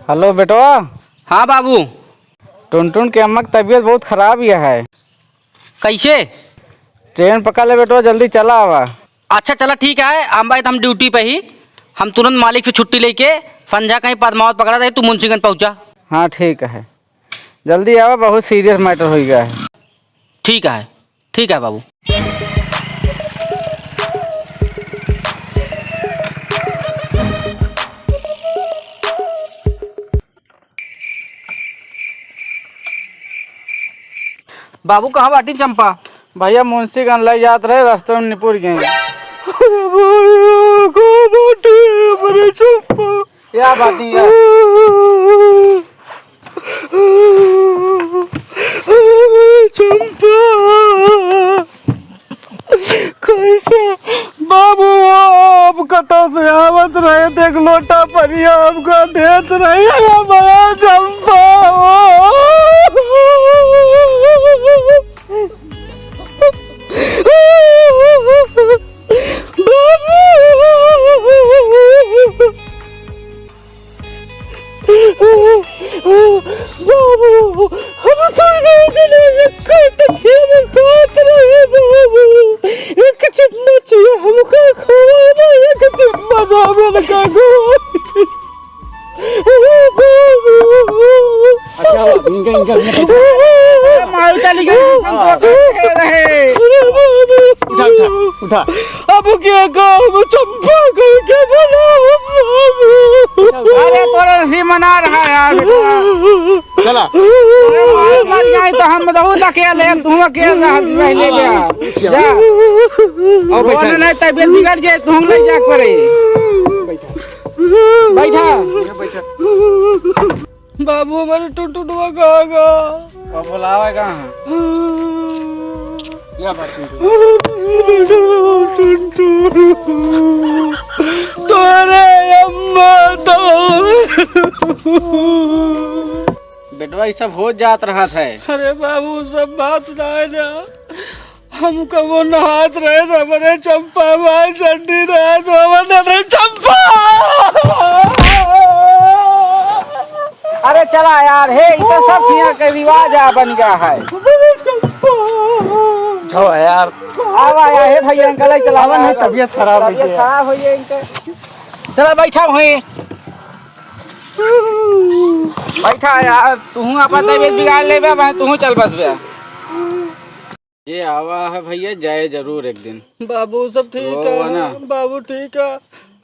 Hello बेटवा। हाँ बाबू। टुनटुन की अम्मा की तबीयत बहुत खराब ही है। कैसे? ट्रेन पकड़ ले बेटवा, जल्दी चला आवा। अच्छा चला ठीक है, हम भाई हम ड्यूटी पे ही, हम तुरंत मालिक से छुट्टी लेके संझा कहीं पद्मावत पकड़ा था, तू मुंशीगंज पहुंचा। हाँ ठीक है, जल्दी आवा, बहुत सीरियस मैटर हो गया है। ठीक है बाबू। बाबू कहाँ बाटी चंपा? भैया मुंशीगंज ले जाते रहे, रास्ते में निपुर गए। क्या बात है? चंपा कैसे बाबू आप कतो से आवत रहे थे, एक लोटा परिया आपका देत रही है बड़ा चंपा। उठा अब क्या काम चंपा करके बोला। अरे तोरा सी मना रहा है यार। चला मर जाए तो हम बहुत अकेले, तुम अकेले रह ले जा। और बोलने नहीं तबीयत बिगड़ जाए तो हम ले जा करे। बैठा बाबू हमारे टुनटुनवा कहाँ गया? बुलावा कहाँ? क्या बात तोरे अम्मा तो बेटवा ये सब हो जात रहा था। अरे बाबू सब बात ना है ना, हम कबो नहात रहे थे हमारे चंपा माँ चंडी रहे तो हमारे चंपा। अरे चला यार, हे इतना सब यहाँ का रिवाज बन गया है। जो यार आवा यार, हे भैया अंकल चलावा नहीं, तबीयत खराब हो गई। खराब हो गई इनके। चला बैठा वहीं बैठा यार, तू अपना तबीयत बिगाड़ ले बे, तू चल बस बे। ये आवा है भैया, जाए जरूर एक दिन। बाबू सब ठीक है ना? बाबू ठीक है।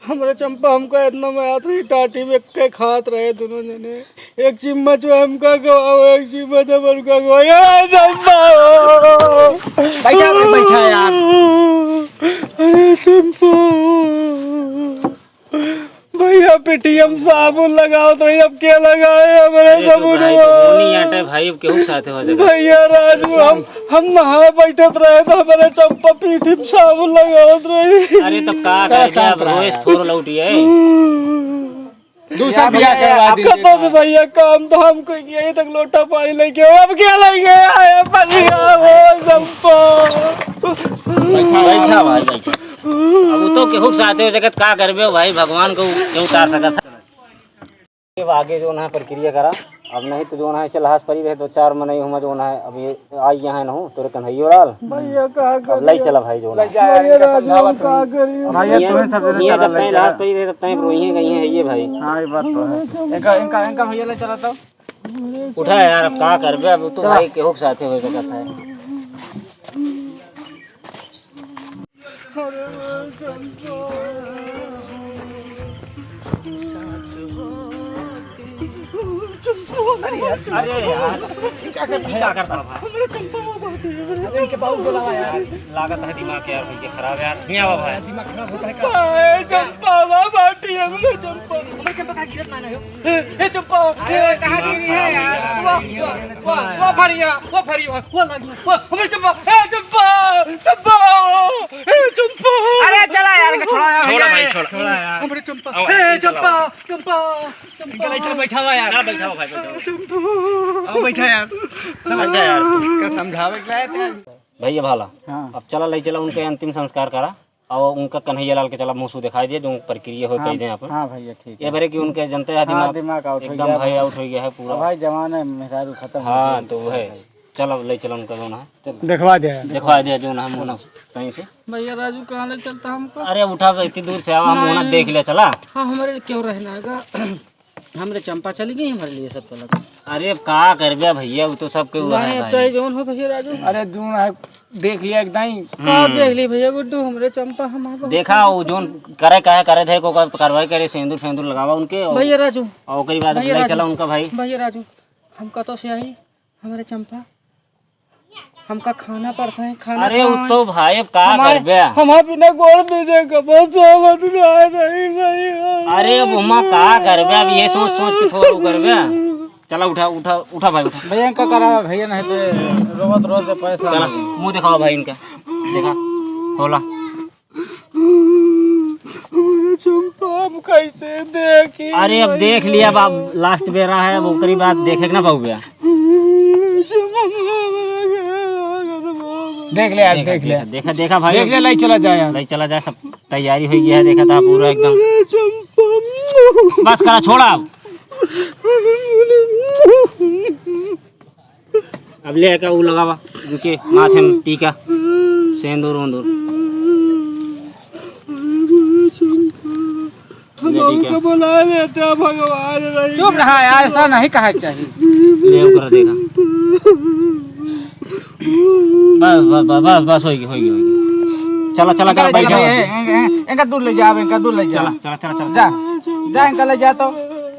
हमारे चंपा हमको इतना मात रही, टाटी में के खात रहे दोनों जने, एक चिम्मच हमका गवाओ, एक चिम्मच हमका गवाओ। ये चंपा बैठा यार। अरे चंपा भैया पेटीएम साबुन लगाओ तो अब क्या लगाए हमारे साबुन भाई केहू साथे हो जाएगा। भैया राजू हम नहा बैठत रहे तो हमारे चंपा पीठी में साबुन लगावत रही। अरे तो का कर दिया, अब रोज थोड़ा लौटी है। दूसरा बिया करवा दीजिए। कतो से भैया काम तो हमको यही तक लोटा पानी लेके, अब क्या लेके आए परिया वो चंपा। बैठा भाई बैठा। अब तो केहू साथे हो जगत का करबे भाई, भगवान को क्यों उतार सकत है। आगे जो ना प्रक्रिया करा, अब नहीं तो जो ना चलहास परी रहे, 2-4 महीने हुआ जो ना है, अभी आई यहाँ न हूँ तोरे कन्हैया डाल भैया का अब लई चला भाई जो ना भैया तुम्हें सब ये जब तक लाश परी रहे तब तक रोइए गई है ये भाई। हाँ ये बात तो है। इनका भैया ले चला तो उठा यार, अब का करबे, अब तो भाई केहू साथे हो सकत है। अरे यार क्या करता भाई, इनके बाबू बुलावा यार, लागत है दिमाग यार भैया खराब है यार। यहाँ भाई दिमाग खराब होता है का? चंपा वा बाटी हमने चंपा हमारे के पता गिरत ना हो। ए चंपा कहां गिरी है यार? वाह फरिया वो लगी वो हमारे चंपा। ए चंपा ए चंपा। अरे चला यार, छोड़ा भाई छोड़ा यार हमारे चंपा। ए चंपा इनका चल बैठा हुआ यार, बैठा हुआ भाई बैठा। आओ बैठा यार, बैठा यार, समझावे के लायक है भैया भाला। हाँ। अब चला ले चला उनके अंतिम संस्कार करा। और उनका कन्हैया लाल के चला मुँह सु दिखाई दिया जो प्रक्रिया हो कह दे यहाँ पर। हाँ भैया ठीक ये भरे कि उनके जनता है हाँ, दिमाग आउट हो एकदम गया भाई आउट हो गया है पूरा भाई जमाना मेहरारू खत्म हो हाँ तो वो है चलो ले चलो उनका जो है चल देखवा दे दिखवा दिया जो ना मोना कहीं से। भैया राजू कहाँ ले चलता हमको? अरे उठा के इतनी दूर से आवा हम मोना देख लिया चला। हाँ हमारे लिए क्यों रहना है हमारे चंपा चली गई हमारे लिए सब पहले। अरे का कर गया भैया वो तो सबके हुआ नहीं है अब चाहे जोन हो भैया राजू। अरे दून है देख लिया एकदम का देख ली भैया गुड्डू हमारे चंपा हमारे देखा वो जोन करे का है करे थे को कार्रवाई करे सिंदूर फेंदूर लगावा उनके भैया राजू। और ओकरी बाद ले चला उनका भाई। भैया राजू हमका तो से आई हमारे चंपा हमका खाना परसा है खाना अरे वो तो भाई अब का कर गया हमारे बिना गोड़ भेजे कब समझ में आ नहीं भैया। अरे अब उमा का कर गया अब ये सोच सोच के थोड़ा कर गया। चला उठा उठा उठा भाई उठा भैया इनका करा भैया नहीं तो रोवत रोज पैसा चला मुंह दिखाओ भाई इनका देखा होला चंपा हम कैसे देखी? अरे अब देख लिया अब लास्ट बेरा है वो ओकरी बाद देखे ना पाऊ गया देख ले यार देख ले देखा देखा भाई देख ले लाई चला जाए ले चला जाए सब तैयारी हो गया है देखा था पूरा एकदम बस करा छोड़ा अब ले का वो लगावा उनके माथे में टीका सेंदूर वेंदूर बुला लेते भगवान चुप रहा यार ऐसा नहीं कहा चाहिए ले कर देखा बस बस बस बस बस होगी चला चला चला बैठ इनका दूर ले जा इनका दूर ले जा चला चला चला चला जा जा इनका ले जा तो